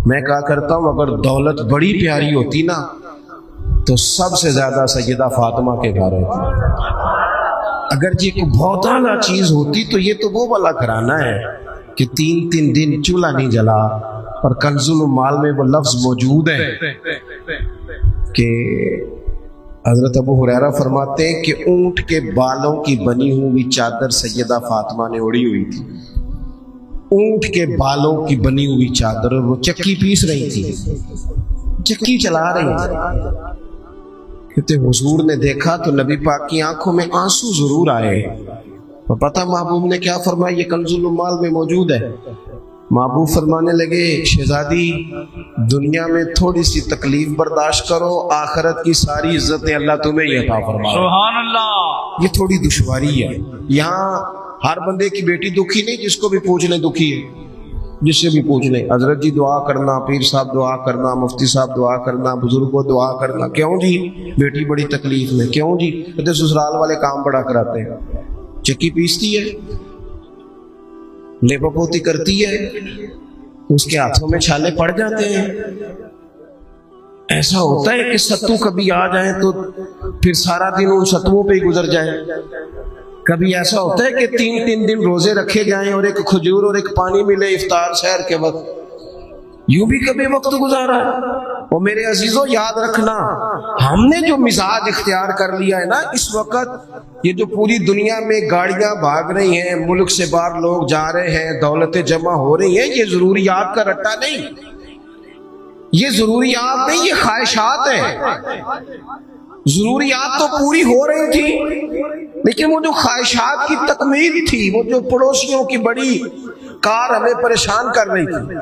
میں کہا کرتا ہوں اگر دولت بڑی پیاری ہوتی نا تو سب سے زیادہ سیدہ فاطمہ کے گھر ہوتی. اگر یہ کوئی بہت اعلیٰ چیز ہوتی تو یہ تو وہ والا گھرانہ ہے کہ 3 دن چولہا نہیں جلا. اور کنز المال میں وہ لفظ موجود ہے کہ حضرت ابو ہریرہ فرماتے ہیں کہ اونٹ کے بالوں کی بنی ہوئی چادر سیدہ فاطمہ نے اوڑھی ہوئی تھی. اونٹ کے بالوں کی بنی ہوئی چادر, اور وہ چکی پیس رہی تھی, چکی چلا رہی تھی. کہتے حضور نے دیکھا تو نبی پاک کی آنکھوں میں آنسو ضرور آئے. اور پتہ محبوب نے کیا فرمایا؟ یہ کنز المال میں موجود ہے. محبوب فرمانے لگے شہزادی دنیا میں تھوڑی سی تکلیف برداشت کرو, آخرت کی ساری عزتیں اللہ تمہیں ہی عطا فرمائے. سبحان اللہ. یہ تھوڑی دشواری ہے. یہاں ہر بندے کی بیٹی دکھی نہیں, جس کو بھی پوچھ لیں دکھی ہے, جس سے بھی پوچھ لیں. حضرت جی دعا کرنا, پیر صاحب دعا کرنا, مفتی صاحب دعا کرنا, بزرگوں دعا کرنا. کیوں جی؟ بیٹی بڑی تکلیف میں. کیوں جی؟ کہتے سسرال والے کام بڑا کراتے ہیں. چکی پیستی ہے, لیپا پوتی کرتی ہے, اس کے ہاتھوں میں چھالے پڑ جاتے ہیں. ایسا ہوتا ہے کہ ستو کبھی آ جائیں تو پھر سارا دن ان ستوؤں پہ ہی گزر جائے. کبھی ایسا ہوتا ہے کہ 3 دن روزے رکھے جائیں اور ایک کھجور اور ایک پانی ملے افطار سحر کے وقت. یوں بھی کبھی وقت گزارا ہے. اور میرے عزیزوں یاد رکھنا, ہم نے جو مزاج اختیار کر لیا ہے نا اس وقت, یہ جو پوری دنیا میں گاڑیاں بھاگ رہی ہیں, ملک سے باہر لوگ جا رہے ہیں, دولتیں جمع ہو رہی ہیں, یہ ضروریات کا رٹا نہیں, یہ ضروریات نہیں, یہ خواہشات ہیں. ضروریات تو پوری ہو رہی تھی لیکن وہ جو خواہشات کی تکمیل تھی, وہ جو پڑوسیوں کی بڑی کار ہمیں پریشان کر رہی تھی,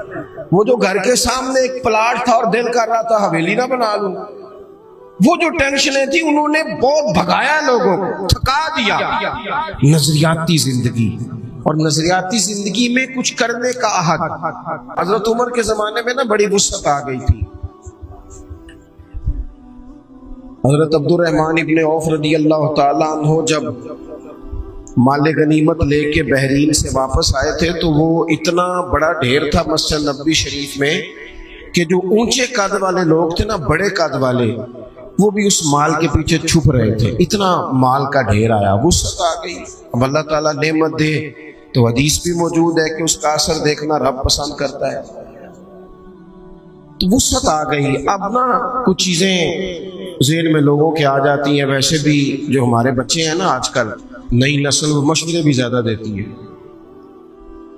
وہ جو گھر کے سامنے ایک پلاٹ تھا اور دل کر رہا تھا حویلی نہ بنا لوں, وہ جو ٹینشنیں تھی انہوں نے بہت بھگایا لوگوں کو, تھکا دیا. نظریاتی زندگی, اور نظریاتی زندگی میں کچھ کرنے کا عہد. حضرت عمر کے زمانے میں نا بڑی وسعت آ گئی تھی. حضرت عبد الرحمن ابن عوف رضی اللہ تعالیٰ عنہ جب مال غنیمت لے کے بحرین سے واپس آئے تھے تو وہ اتنا بڑا ڈھیر تھا مسجد نبوی شریف میں کہ جو اونچے قد والے لوگ تھے نا, بڑے قد والے, وہ بھی اس مال کے پیچھے چھپ رہے تھے. اتنا مال کا ڈھیر آیا, وسعت آ گئی. اب اللہ تعالیٰ نعمت دے تو حدیث بھی موجود ہے کہ اس کا اثر دیکھنا رب پسند کرتا ہے. تو وسعت آ گئی. اب نا کچھ چیزیں ذہن میں لوگوں کے آ جاتی ہیں. ویسے بھی جو ہمارے بچے ہیں نا آج کل, نئی نسل وہ مشورے بھی زیادہ دیتی ہے.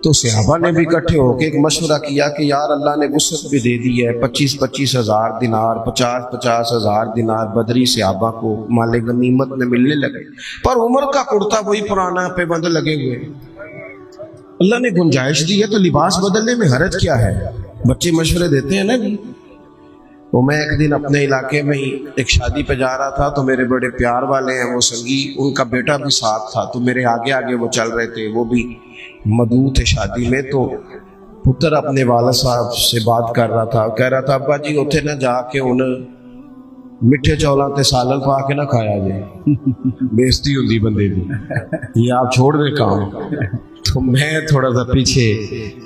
تو صحابہ نے بھی اکٹھے ہو کے ایک مشورہ کیا کہ یار اللہ نے وسعت بھی دے دی ہے, 25 ہزار دینار, 50 ہزار دینار بدری صحابہ کو مال غنیمت میں ملنے لگے, پر عمر کا کرتا وہی پرانا پہ بند لگے ہوئے. اللہ نے گنجائش دی ہے تو لباس بدلنے میں حرج کیا ہے؟ بچے مشورے دیتے ہیں نا جی. وہ میں ایک دن اپنے علاقے میں ہی ایک شادی پہ جا رہا تھا, تو میرے بڑے پیار والے ہیں وہ سنگی, ان کا بیٹا بھی ساتھ تھا, تو میرے آگے آگے وہ چل رہے تھے. وہ بھی مدعو تھے شادی میں. تو پتر اپنے والد صاحب سے بات کر رہا تھا, کہہ رہا تھا ابا جی اتنے نہ جا کے انہیں میٹھے چولاں تے سالن پا کے نہ کھایا جائے, بےزتی ہوندی بندے دی, یہ آپ چھوڑ دے کام. تو میں تھوڑا سا پیچھے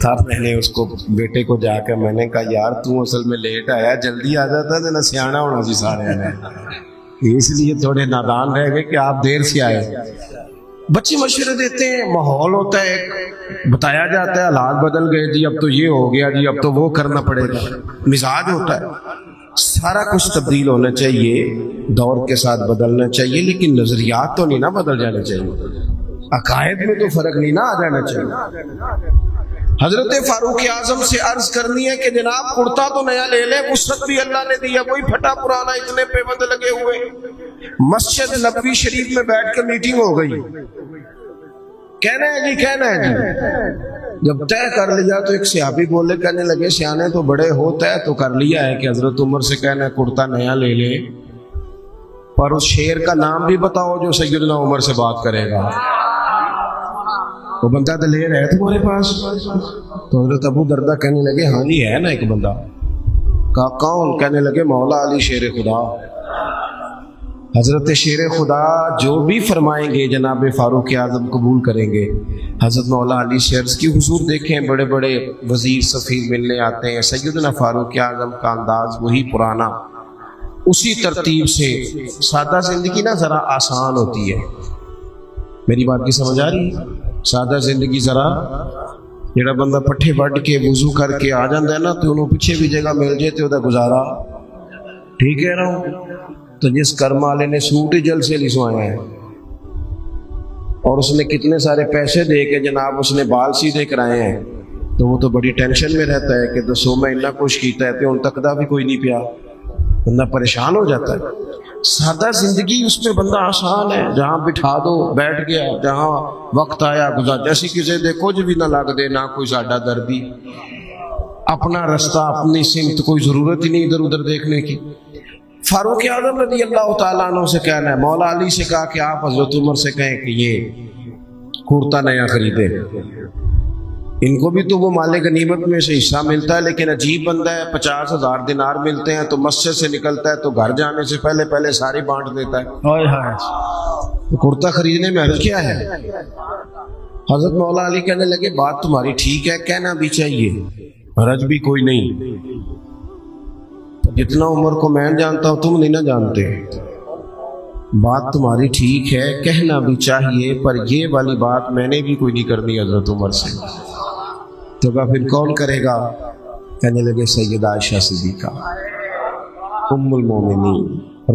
تھا, میں نے اس کو بیٹے کو جا کر میں نے کہا یار تو اصل میں لیٹ آیا, جلدی آ جاتا تو نہ سیانا ہونا سی سارے نے, اس لیے تھوڑے نادان رہ گئے کہ آپ دیر سے آئے. بچے مشورے دیتے ہیں, ماحول ہوتا ہے, بتایا جاتا ہے حالات بدل گئے جی, اب تو یہ ہو گیا جی, اب تو وہ کرنا پڑے گا. مزاج ہوتا ہے, سارا کچھ تبدیل ہونا چاہیے, دور کے ساتھ بدلنا چاہیے, لیکن نظریات تو نہیں نا بدل جانے چاہیے, عقائد میں تو فرق نہیں نہ آ جانا چاہیے. حضرت فاروق اعظم سے عرض کرنی ہے کہ جناب کرتا تو نیا لے لیں, وسعت بھی اللہ نے دیا, کوئی پھٹا پرانا اتنے پیبند لگے ہوئے. مسجد نبوی شریف میں بیٹھ کے میٹنگ ہو گئی, کہنا ہے جی, کہنا ہے جی. جب طے کر لیا تو ایک صحابی بولے, کہنے لگے سیانے تو بڑے ہو, طے تو کر لیا ہے کہ حضرت عمر سے کہنا ہے کرتا نیا لے لے, پر اس شیر کا نام بھی بتاؤ جو سیدنا عمر سے بات کرے گا. وہ بندہ دلیر ہے تمہارے پاس؟ تو حضرت ابو دردہ کہنے لگے ہاں جی ہے نا ایک بندہ. کہا کون؟ کہنے لگے مولا علی شیر خدا. حضرت شیر خدا جو بھی فرمائیں گے جناب فاروق اعظم قبول کریں گے۔ حضرت مولا علی سے عرض کی حضور دیکھیں بڑے بڑے وزیر سفیر ملنے آتے ہیں، سیدنا فاروق اعظم کا انداز وہی پرانا، اسی ترتیب سے سادہ زندگی نا ذرا آسان ہوتی ہے۔ میری بات کی سمجھ آ رہی ہے؟ سادہ زندگی ذرا جڑا بندہ پٹھے وڈ کے وضو کر کے آ جاندہ ہے نا تو انہوں پیچھے بھی جگہ مل جائے تو گزارا ٹھیک ہے نا۔ تو جس کرم والے نے سوٹ ہی جل سے لسوایا ہے اور اس نے کتنے سارے پیسے دے کے جناب اس نے بال سیدھے کرائے ہیں تو وہ تو بڑی ٹینشن میں رہتا ہے کہ دسو میں اتنا کچھ کیتا ہے تو ان تک دا بھی کوئی نہیں پیا، بندہ پریشان ہو جاتا ہے۔ سادہ زندگی اس میں بندہ آسان ہے، جہاں بٹھا دو بیٹھ گیا، جہاں وقت آیا گزار، جیسی کسی دے کچھ بھی نہ لگ دے، نہ کوئی ساڈا دردی، اپنا رستہ اپنی سمت، کوئی ضرورت ہی نہیں ادھر ادھر دیکھنے کی۔ فاروق اعظم رضی اللہ تعالیٰ عنہ سے کہنا ہے، مولا علی سے کہا کہ آپ حضرت عمر سے کہیں کہ یہ کرتا نیا خریدے، ان کو بھی تو وہ مال غنیمت میں سے حصہ ملتا ہے، لیکن عجیب بندہ ہے، 50,000 دینار ملتے ہیں تو مسجد سے نکلتا ہے تو گھر جانے سے پہلے پہلے ساری بانٹ دیتا ہے۔ تو کرتا خریدنے میں حرج کیا ہے؟ حضرت مولا علی کہنے لگے بات تمہاری ٹھیک ہے، کہنا بھی چاہیے، حرج بھی کوئی نہیں، جتنا عمر کو میں جانتا ہوں تم نہیں نہ جانتے، بات تمہاری ٹھیک ہے، کہنا بھی چاہیے، پر یہ والی بات میں نے بھی کوئی نہیں کرنی حضرت عمر سے۔ تو کہا پھر کون کرے گا؟ کہنے لگے سیدہ عائشہ صدیقہ ام المومنین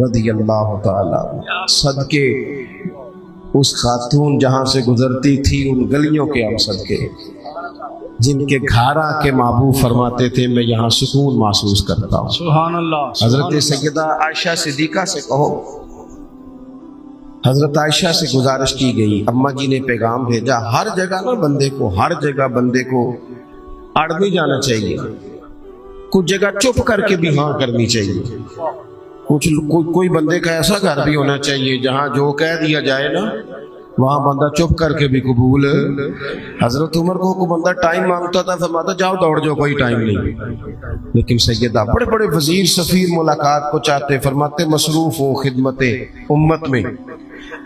رضی اللہ تعالیٰ، صدقے اس خاتون جہاں سے گزرتی تھی ان گلیوں کے ہم صدقے، جن کے گھر آ کے محبوب فرماتے تھے میں یہاں سکون محسوس کرتا ہوں۔ سبحان اللہ۔ حضرت سیدہ عائشہ صدیقہ سے کہو، حضرت عائشہ سے گزارش کی گئی، اماں جی نے پیغام بھیجا، ہر جگہ نا بندے کو، ہر جگہ بندے کو اڑ نہیں جانا چاہیے، کچھ جگہ چپ کر کے بھی ہاں کرنی چاہیے، کوئی بندے کا ایسا گھر بھی ہونا چاہیے جہاں جو کہہ دیا جائے نا وہاں بندہ چپ کر کے بھی قبول۔ حضرت عمر کو کوئی بندہ ٹائم مانگتا تھا فرماتا جاؤ دوڑ جاؤ کوئی ٹائم نہیں، لیکن سیدہ بڑے بڑے وزیر سفیر ملاقات کو چاہتے، فرماتے مصروف ہو خدمت امت میں۔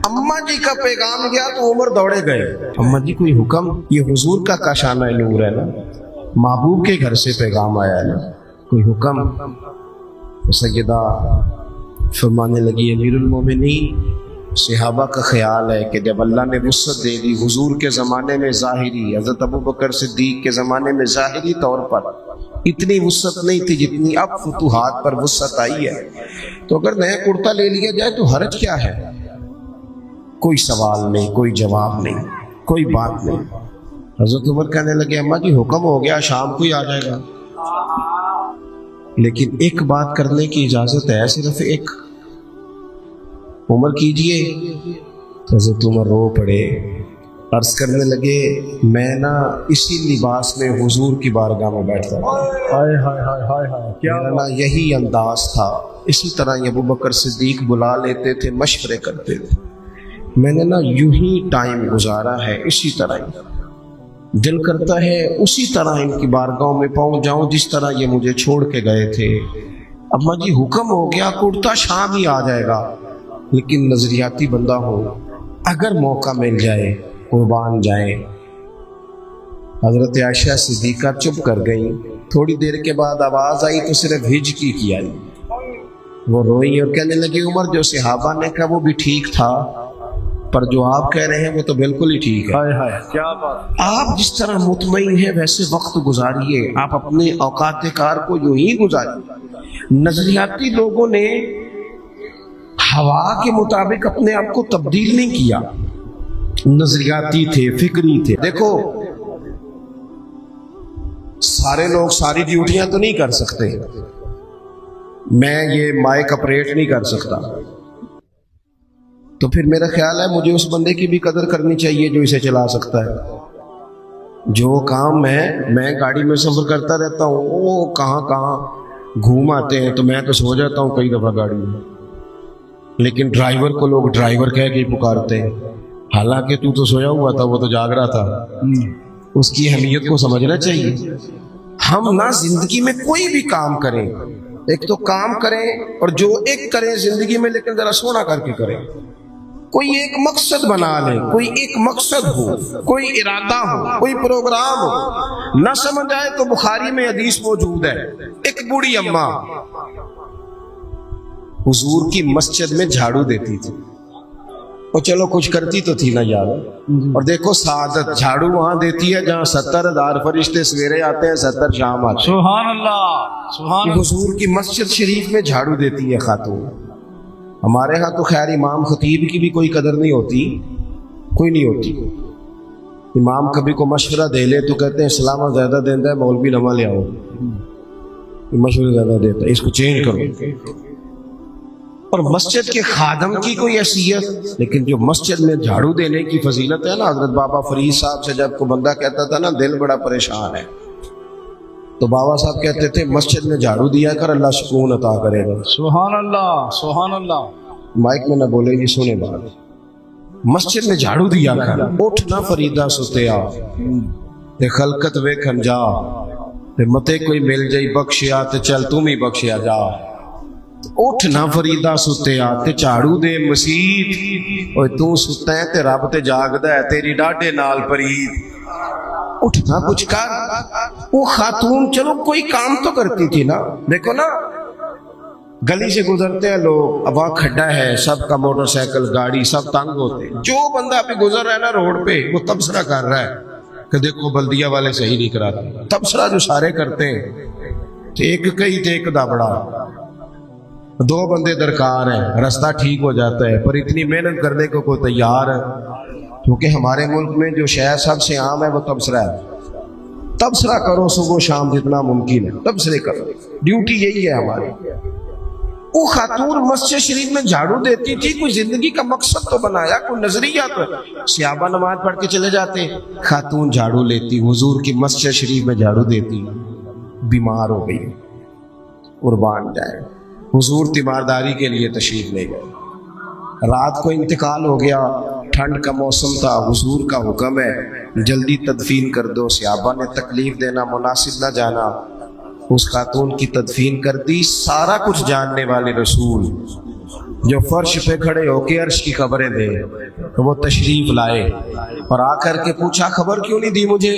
اماں جی کا پیغام گیا تو عمر دوڑے گئے، اماں جی کوئی حکم؟ یہ حضور کا کاشانہ نور ہے نا، محبوب کے گھر سے پیغام آیا ہے نا، کوئی حکم؟ تو سیدہ فرمانے لگی امیر المومنین، صحابہ کا خیال ہے کہ جب اللہ نے وسعت دے دی، حضور کے زمانے میں ظاہری، حضرت ابوبکر صدیق کے زمانے میں ظاہری طور پر اتنی وسعت نہیں تھی جتنی اب فتوحات پر وسعت آئی ہے، تو اگر نیا کرتا لے لیا جائے تو حرج کیا ہے؟ کوئی سوال نہیں، کوئی جواب نہیں، کوئی بات نہیں۔ حضرت عمر کہنے لگے اماں جی حکم ہو گیا، شام کو ہی آ جائے گا، لیکن ایک بات کرنے کی اجازت ہے، صرف ایک۔ عمر کیجئے۔ حضرت عمر رو پڑے، عرض کرنے لگے میں نا اسی لباس میں حضور کی بارگاہ میں بیٹھتا تھا، کیا نا یہی انداز تھا، اسی طرح ابوبکر صدیق بلا لیتے تھے، مشورے کرتے تھے، میں نے نا یوں ہی ٹائم گزارا ہے، اسی طرح ہی دل کرتا ہے اسی طرح ان کی بارگاہوں میں پہنچ جاؤں جس طرح یہ مجھے چھوڑ کے گئے تھے۔ اماں جی حکم ہو گیا، کرتا شام ہی آ جائے گا، لیکن نظریاتی بندہ ہو، اگر موقع مل جائے قربان جائیں۔ حضرت عائشہ صدیقہ چپ کر گئی، تھوڑی دیر کے بعد آواز آئی تو صرف ہجکی کی آئی، وہ روئی اور کہنے لگی عمر جو صحابہ نے کہا وہ بھی ٹھیک تھا، پر جو آپ کہہ رہے ہیں وہ تو بالکل ہی ٹھیک ہے۔ کیا بات! آپ جس طرح مطمئن ہیں ویسے وقت گزاریے، آپ اپنے اوقات کار کو یوں ہی گزاریے۔ نظریاتی لوگوں نے ہوا کے مطابق اپنے آپ کو تبدیل نہیں کیا، نظریاتی تھے، فکری تھے۔ دیکھو سارے لوگ ساری ڈیوٹیاں تو نہیں کر سکتے، میں یہ مائک اپریٹ نہیں کر سکتا، تو پھر میرا خیال ہے مجھے اس بندے کی بھی قدر کرنی چاہیے جو اسے چلا سکتا ہے۔ جو کام میں گاڑی میں سفر کرتا رہتا ہوں، وہ کہاں گھوم آتے ہیں تو میں تو سو جاتا ہوں کئی دفعہ گاڑی میں، لیکن ڈرائیور کو لوگ ڈرائیور کہہ کے پکارتے ہیں، حالانکہ تو سویا ہوا تھا، وہ تو جاگ رہا تھا۔ اس کی اہمیت کو سمجھنا چاہیے۔ ہم نہ زندگی میں کوئی بھی کام کریں ایک تو کام کریں اور جو ایک کریں زندگی میں لیکن ذرا سونا کر کے کریں. کوئی ایک مقصد بنا لیں, کوئی ایک مقصد ہو, کوئی ارادہ ہو, کوئی پروگرام ہو. نہ سمجھ آئے تو بخاری میں حدیث موجود ہے, ایک بوڑھی اماں حضور کی مسجد میں جھاڑو دیتی تھی, اور چلو کچھ کرتی تو تھی نا یار. اور دیکھو سعادت جھاڑو وہاں دیتی ہے جہاں 70,000 فرشتے سویرے آتے ہیں, 70 شام آتے ہیں. سبحان اللہ, سبحان اللہ. حضور کی مسجد شریف میں جھاڑو دیتی ہے خاتون. ہمارے ہاں تو خیر امام خطیب کی بھی کوئی قدر نہیں ہوتی, کوئی نہیں ہوتی. امام کبھی کو مشورہ دے لے تو کہتے ہیں اسلام زیادہ دیتا ہے, مولوی نما لے آؤ, مشورہ زیادہ دیتا ہے, اس کو چینج کرو. اور مسجد کے خادم کی کوئی حیثیت, لیکن جو مسجد میں جھاڑو دینے کی فضیلت ہے نا, حضرت بابا فرید صاحب سے جب کو بندہ کہتا تھا نا دل بڑا پریشان ہے, تو بابا صاحب کہتے تھے مسجد میں جھاڑو دیا کر, اللہ سکون عطا کرے گا. سبحان اللہ, سبحان اللہ. مائک میں نہ بولے جی, سنے بات. مسجد میں جھاڑو دیا کر, اٹھ نہ فریدا ستیا تے خلقت ویکھن جا, تے متے کوئی مل جائی بخشیا تے چل تم ہی بخشیا جا. اٹھ نہ فریدا ستیا تے جھاڑو دے مسیت, اوے تو ستا ہے تے رب تے جاگدا ہے, تیری ڈاڈے نال پرید. اٹھنا کچھ کر. وہ خاتون چلو کوئی کام تو کرتی تھی نا. دیکھو نا گلی سے گزرتے ہیں لوگ, اب وہاں کھڈا ہے, سب کا موٹر سائیکل گاڑی سب تنگ ہوتے ہیں. جو بندہ پہ گزر رہا ہے نا روڈ پہ, وہ تبصرہ کر رہا ہے کہ دیکھو بلدیہ والے صحیح نہیں کراتے. تبصرہ جو سارے کرتے ہیں, ایک کئی تے ایک دا بڑا, 2 بندے درکار ہیں, رستہ ٹھیک ہو جاتا ہے. پر اتنی محنت کرنے کو کوئی تیار ہے, کیونکہ ہمارے ملک میں جو شے سب سے عام ہے وہ تبصرہ ہے. تبصرہ کرو صبح شام جتنا ممکن ہے, تبصرے کرو, ڈیوٹی یہی ہے ہماری. وہ خاتون مسجد شریف میں جھاڑو دیتی تھی, کوئی زندگی کا مقصد تو بنایا, کوئی نظریہ تو. صحابہ نماز پڑھ کے چلے جاتے, خاتون جھاڑو لیتی, حضور کی مسجد شریف میں جھاڑو دیتی. بیمار ہو گئی, قربان جائے, حضور تیمارداری کے لیے تشریف لے گئے. رات کو انتقال ہو گیا, ٹھنڈ کا موسم تھا, حضور کا حکم ہے جلدی تدفین کر دو. صحابہ نے تکلیف دینا مناسب نہ جانا, اس خاتون کی تدفین کر دی. سارا کچھ جاننے والے رسول جو فرش پہ کھڑے ہو کے عرش کی خبریں دے, تو وہ تشریف لائے اور آ کر کے پوچھا خبر کیوں نہیں دی مجھے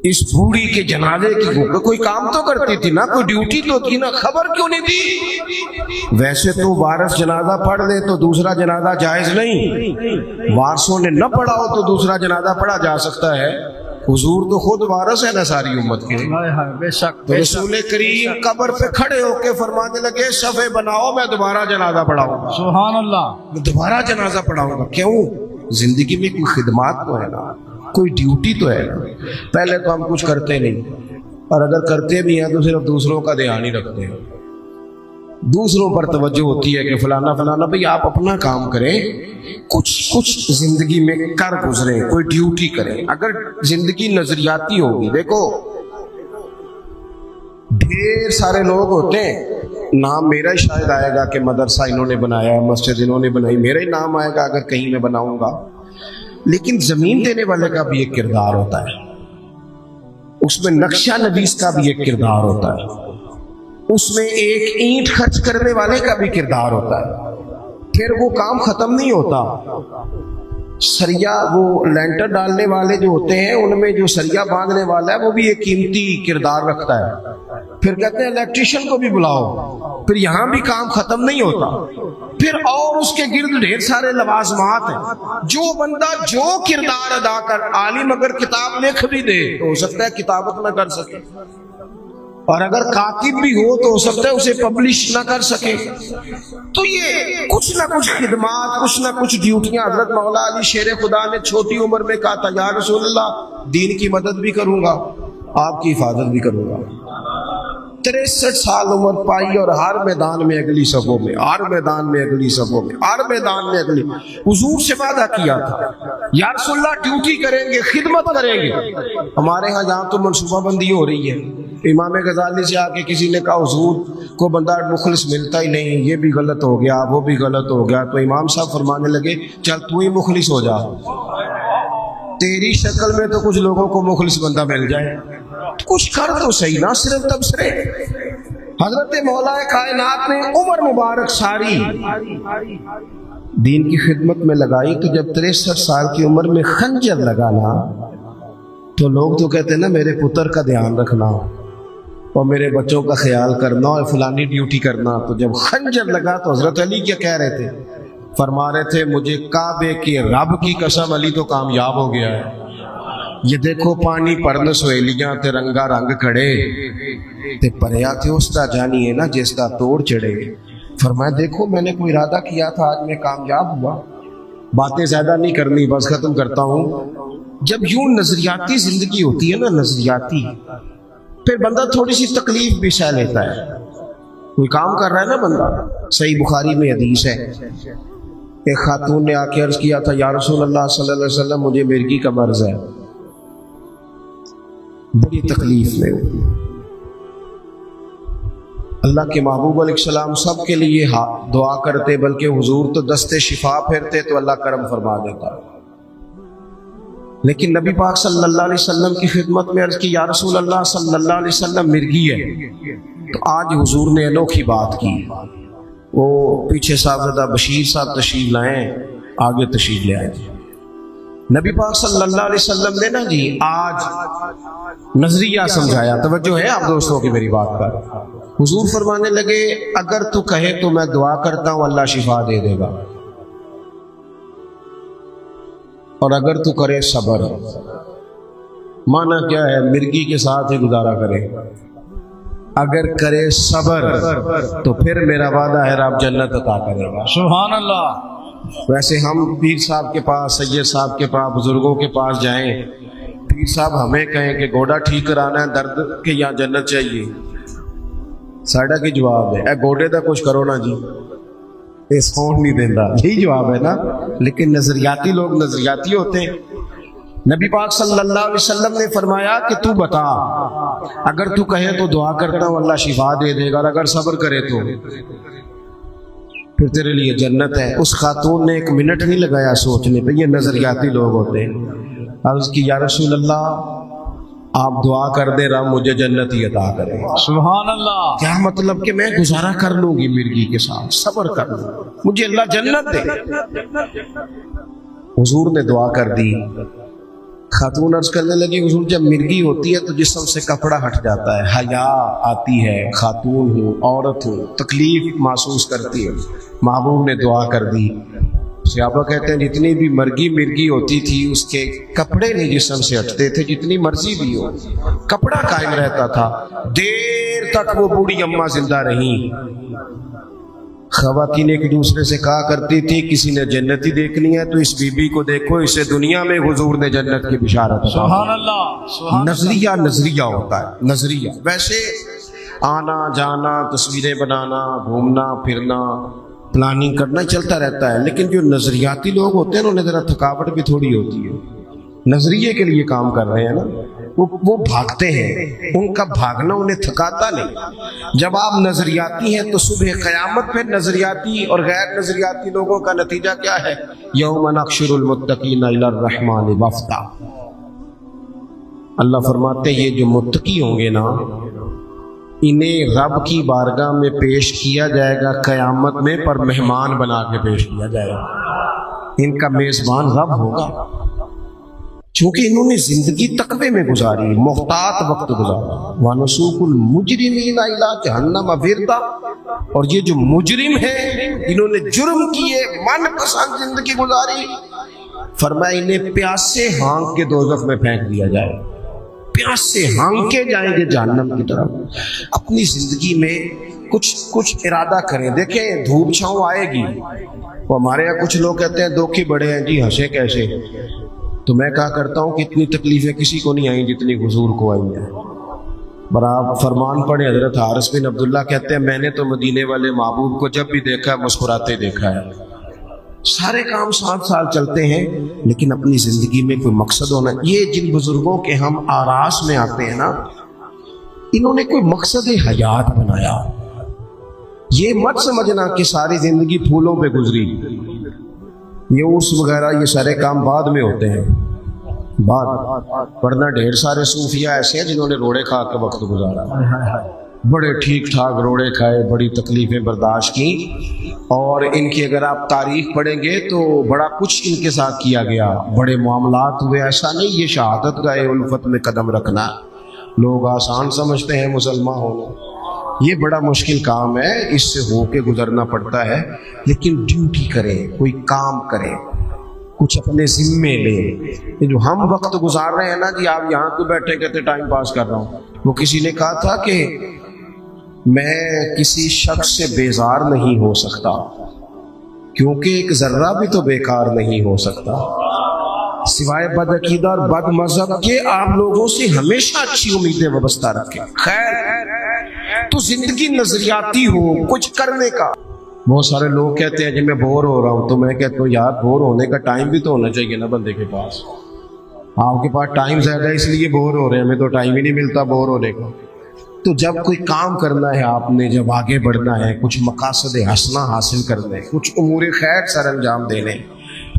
اس بوڑھی کے جنازے کی. کوئی کام تو کرتی تھی نا, کوئی ڈیوٹی تو تھی نا, خبر کیوں نہیں دی؟ ویسے تو وارث جنازہ پڑھ لے تو دوسرا جنازہ جائز نہیں, وارثوں نے نہ پڑھا ہو تو دوسرا جنازہ پڑھا جا سکتا ہے. حضور تو خود وارث ہے نا ساری امت کے. بے شک, تو رسول کریم قبر پہ کھڑے ہو کے فرمانے لگے صفے بناؤ, میں دوبارہ جنازہ پڑھاؤں گا. سبحان اللہ. میں دوبارہ جنازہ پڑھاؤں گا. کیوں؟ زندگی میں کوئی خدمات تو ہے نا, کوئی ڈیوٹی تو ہے نا. پہلے تو ہم کچھ کرتے نہیں, اور اگر کرتے بھی ہیں تو صرف دوسروں کا دھیان ہی رکھتے ہیں. دوسروں پر توجہ ہوتی ہے کہ فلانا فلانا. بھئی آپ اپنا کام کریں, کچھ زندگی میں کر گزریں, کوئی ڈیوٹی کریں. اگر زندگی نظریاتی ہوگی, دیکھو ڈھیر سارے لوگ ہوتے ہیں, نام میرا ہی شاید آئے گا کہ مدرسہ انہوں نے بنایا, مسجد انہوں نے بنائی, میرا ہی نام آئے گا اگر کہیں میں بناؤں گا. لیکن زمین دینے والے کا بھی ایک کردار ہوتا ہے, اس میں نقشہ نویس کا بھی ایک کردار ہوتا ہے, اس میں ایک اینٹ خرچ کرنے والے کا بھی کردار ہوتا ہے. پھر وہ کام ختم نہیں ہوتا. سریا وہ لینٹر ڈالنے والے جو ہوتے ہیں, ان میں جو سریا باندھنے والا ہے وہ بھی ایک قیمتی کردار رکھتا ہے. پھر کہتے ہیں الیکٹریشین کو بھی بلاؤ, پھر یہاں بھی کام ختم نہیں ہوتا. پھر اور اس کے گرد ڈھیر سارے لوازمات ہیں. جو بندہ جو کردار ادا کر, عالم اگر کتاب لکھ بھی دے تو ہو سکتا ہے کتابت نہ کر سکے, اور اگر کاتب بھی ہو تو ہو سکتا ہے اسے پبلش نہ کر سکے. تو یہ کچھ نہ کچھ خدمات, کچھ نہ کچھ ڈیوٹیاں. حضرت مولا علی شیر خدا نے چھوٹی عمر میں کہا تھا, یا رسول اللہ دین کی مدد بھی کروں گا, آپ کی حفاظت بھی کروں گا. 63 سال عمر پائی اور ہر میدان میں اگلی صفوں میں, ہر میدان میں اگلی صفوں میں, ہر میدان میں اگلی. حضور سے وعدہ کیا تھا, یا رسول اللہ ڈیوٹی کریں گے, خدمت کریں گے. ہمارے ہاں جہاں تو منصوبہ بندی ہو رہی ہے, امام غزالی سے آ کے کسی نے کہا حضور کو بندہ مخلص ملتا ہی نہیں, یہ بھی غلط ہو گیا, وہ بھی غلط ہو گیا. تو امام صاحب فرمانے لگے چل تو ہی مخلص ہو جا, تیری شکل میں تو کچھ لوگوں کو مخلص بندہ مل جائے, کچھ کر تو صحیح نا, صرف تبصرے. حضرت مولا کائنات نے عمر مبارک ساری دین کی خدمت میں لگائی، تو جب 63 سال کی عمر میں خنجر لگانا تو لوگ تو کہتے ہیں نا میرے پتر کا دھیان رکھنا اور میرے بچوں کا خیال کرنا اور فلانی ڈیوٹی کرنا، تو جب خنجر لگا تو حضرت علی کیا کہہ رہے تھے؟ فرما رہے تھے مجھے کعبے کے رب کی قسم علی تو کامیاب ہو گیا ہے، یہ دیکھو پانی پرن سہیلیاں تے رنگا رنگ کھڑے تے پریا تے اس دا جانی ہے نا جس دا توڑ چڑھے۔ فرمایا دیکھو میں نے کوئی ارادہ کیا تھا، آج میں کامیاب ہوا۔ باتیں زیادہ نہیں کرنی، بس ختم کرتا ہوں۔ جب یوں نظریاتی زندگی ہوتی ہے نا، نظریاتی، پھر بندہ تھوڑی سی تکلیف بھی سہ لیتا ہے۔ کوئی کام کر رہا ہے نا بندہ، صحیح بخاری میں حدیث ہے، ایک خاتون نے آ کے عرض کیا تھا یا رسول اللہ صلی اللہ علیہ وسلم مجھے مرگی کا مرض ہے، بڑی تکلیف میں ہوئی۔ اللہ کے محبوب علیہ السلام سب کے لیے دعا کرتے، بلکہ حضور تو دستے شفا پھیرتے تو اللہ کرم فرما دیتا، لیکن نبی پاک صلی اللہ علیہ وسلم کی خدمت میں عرض کی یا رسول اللہ صلی اللہ علیہ وسلم مرگی ہے، تو آج حضور نے انوکھی بات کی۔ وہ پیچھے صاحبزادہ بشیر صاحب تشریف لائیں، آگے تشریف لے آئے۔ نبی پاک صلی اللہ علیہ وسلم نے نا جی آج نظریہ سمجھایا، توجہ ہے آپ دوستوں کی میری بات پر۔ حضور فرمانے لگے اگر تو کہے تو میں دعا کرتا ہوں اللہ شفا دے دے گا، اور اگر تو کرے صبر۔ معنی کیا ہے؟ مرگی کے ساتھ ہی گزارا کرے، اگر کرے صبر تو پھر میرا وعدہ ہے رب جنت عطا کرے گا۔ سبحان اللہ۔ ویسے ہم پیر صاحب کے پاس، سید صاحب کے پاس، بزرگوں کے پاس جائیں، پیر صاحب ہمیں کہیں کہ گوڑا ٹھیک کرانا ہے درد کے یا جنت چاہیے، ساڑھا کی جواب ہے اے گوڑے دا کچھ کرو نا جی، اس فون نہیں دینا، یہی جواب ہے نا۔ لیکن نظریاتی لوگ نظریاتی ہوتے ہیں۔ نبی پاک صلی اللہ علیہ وسلم نے فرمایا کہ تو بتا، اگر تو کہے تو دعا کرتا ہوں اللہ شفا دے دے گا، اور اگر صبر کرے تو پھر تیرے لیے جنت ہے۔ اس خاتون نے 1 منٹ نہیں لگایا سوچنے پہ، یہ نظریاتی لوگ ہوتے ہیں۔ عرض کی یا رسول اللہ آپ دعا کر دے رب مجھے جنت ہی عطا کرے۔ سبحان اللہ۔ کیا مطلب کہ میں گزارا کر لوں گی مرگی کے ساتھ، صبر کر لوں، مجھے اللہ جنت دے۔ حضور نے دعا کر دی۔ خاتون عرض کرنے لگی حضور جب مرگی ہوتی ہے تو جسم سے کپڑا ہٹ جاتا ہے، حیا آتی ہے، خاتون ہوں، عورت ہوں، تکلیف محسوس کرتی ہے۔ محبوب نے دعا کر دی۔ صحابہ کہتے ہیں جتنی بھی مرگی ہوتی تھی اس کے کپڑے نہیں جسم سے ہٹتے تھے، جتنی مرضی بھی ہو کپڑا قائم رہتا تھا۔ دیر تک وہ بوڑھی اماں زندہ رہیں۔ خواتین ایک دوسرے سے کہا کرتی تھی کسی نے جنتی دیکھنی ہے تو اس بی بی کو دیکھو، اسے دنیا میں حضور نے جنت کی بشارت دی۔ سبحان اللہ۔ نظریہ ہوتا ہے، نظریہ۔ ویسے آنا جانا، تصویریں بنانا، گھومنا پھرنا، پلاننگ کرنا چلتا رہتا ہے، لیکن جو نظریاتی لوگ ہوتے ہیں انہیں ذرا تھکاوٹ بھی تھوڑی ہوتی ہے۔ نظریے کے لیے کام کر رہے ہیں نا، وہ بھاگتے ہیں، ان کا بھاگنا انہیں تھکاتا نہیں۔ جب آپ نظریاتی ہیں تو صبح قیامت پہ نظریاتی اور غیر نظریاتی لوگوں کا نتیجہ کیا ہے؟ یوم نحشر المتقین الی الرحمن وفدا۔ اللہ فرماتے ہیں یہ جو متقی ہوں گے نا انہیں رب کی بارگاہ میں پیش کیا جائے گا قیامت میں، پر مہمان بنا کے پیش کیا جائے گا، ان کا میزبان رب ہوگا، چونکہ انہوں نے زندگی تقوی میں گزاری، محتاط وقت گزارا۔ وَنُسُوقُ الْمُجْرِمِينَ إِلَىٰ جَهَنَّمَ وِرْدًا، اور یہ جو مجرم ہیں انہوں نے جرم کیے، من پسند زندگی گزاری، فرمایا انہیں پیاسے ہانک کے دوزخ میں پھینک دیا جائے، پیاسے ہانکے جائیں گے جہنم کی طرف۔ اپنی زندگی میں کچھ ارادہ کریں، دیکھیں دھوپ چھاؤں آئے گی۔ وہ ہمارے یہاں کچھ لوگ کہتے ہیں دھوکے بڑے ہیں جی، ہنسے کیسے؟ تو میں کہا کرتا ہوں کہ اتنی تکلیفیں کسی کو نہیں آئیں جتنی حضور کو آئی ہیں۔ برابر فرمان پڑھے حضرت حارث بن عبداللہ کہتے ہیں میں نے تو مدینے والے محبوب کو جب بھی دیکھا ہے مسکراتے دیکھا ہے۔ سارے کام 7 سال چلتے ہیں لیکن اپنی زندگی میں کوئی مقصد ہونا۔ یہ جن بزرگوں کے ہم آراس میں آتے ہیں نا، انہوں نے کوئی مقصد حیات بنایا۔ یہ مت سمجھنا کہ ساری زندگی پھولوں پہ گزری، یہ عرس وغیرہ یہ سارے کام بعد میں ہوتے ہیں، بعد ورنہ ڈھیر سارے صوفیاء ایسے ہیں جنہوں نے روڑے کھا کے وقت گزارا۔ بڑے ٹھیک ٹھاک روڑے کھائے، بڑی تکلیفیں برداشت کی، اور ان کی اگر آپ تاریخ پڑھیں گے تو بڑا کچھ ان کے ساتھ کیا گیا، بڑے معاملات ہوئے۔ ایسا نہیں یہ شہادت گاہ الفت میں قدم رکھنا لوگ آسان سمجھتے ہیں مسلمان ہونا، یہ بڑا مشکل کام ہے، اس سے ہو کے گزرنا پڑتا ہے۔ لیکن ڈیوٹی کریں، کوئی کام کریں، کچھ اپنے ذمے لیں۔ یہ جو ہم وقت گزار رہے ہیں نا جی، آپ یہاں تو بیٹھے کہتے ٹائم پاس کر رہا ہوں، وہ کسی نے کہا تھا کہ میں کسی شخص سے بیزار نہیں ہو سکتا کیونکہ ایک ذرہ بھی تو بیکار نہیں ہو سکتا، سوائے بد عقیدہ اور بد مذہب کے آپ لوگوں سے ہمیشہ اچھی امیدیں وابستہ رکھیں۔ خیر تو زندگی نظریاتی ہو، کچھ کرنے کا۔ بہت سارے لوگ کہتے ہیں جی میں بور ہو رہا ہوں، تو میں کہتا ہوں یار بور ہونے کا ٹائم بھی تو ہونا چاہیے نا بندے کے پاس۔ آپ کے پاس ٹائم زیادہ ہے اس لیے بور ہو رہے ہیں، ہمیں تو ٹائم ہی نہیں ملتا بور ہونے کا۔ تو جب کوئی کام کرنا ہے آپ نے، جب آگے بڑھنا ہے، کچھ مقاصد حسنہ حاصل کرنے، کچھ امور خیر سر انجام دینے،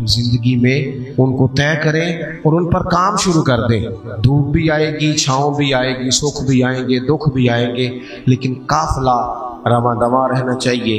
زندگی میں ان کو طے کریں اور ان پر کام شروع کر دیں۔ دھوپ بھی آئے گی، چھاؤں بھی آئے گی، سکھ بھی آئیں گے، دکھ بھی آئیں گے، لیکن قافلہ رواں دواں رہنا چاہیے۔